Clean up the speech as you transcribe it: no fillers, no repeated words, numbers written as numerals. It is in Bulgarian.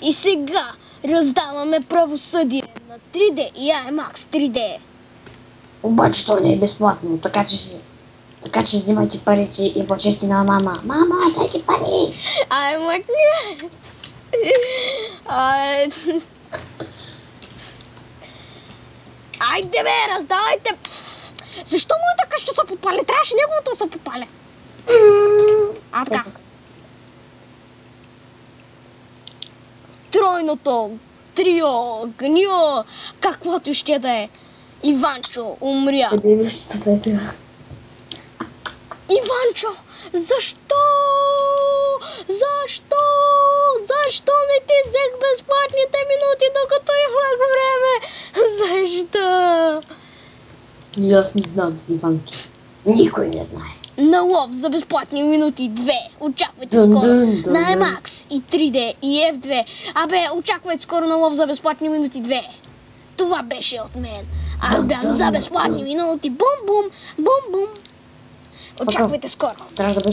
И сега раздаваме правосъдие на 3D и IMAX 3D. Обаче то не е безплатно, така че взимайте парите и плачете на мама. Мама, дай ги пари! IMAX. Айде бе, раздавайте! Защо моята къща се попали? Трябваше неговото да се попали. А така. Тройното, трио, гнио, каквото ще да е. Иванчо умря. Къде вижте е това? Иванчо, защо? Защо не ти взех безплатните минути, докато имах време? Защо? И аз не знам, Иванки. Никой не знае. На лов за безплатни минути 2. Очаквайте скоро. На IMAX и 3D и F2. Абе, очаквайте скоро на лов за безплатни минути 2. Това беше от мен. Аз бях за безплатни минути. Бум-бум, бум-бум. Очаквайте скоро. Трябва да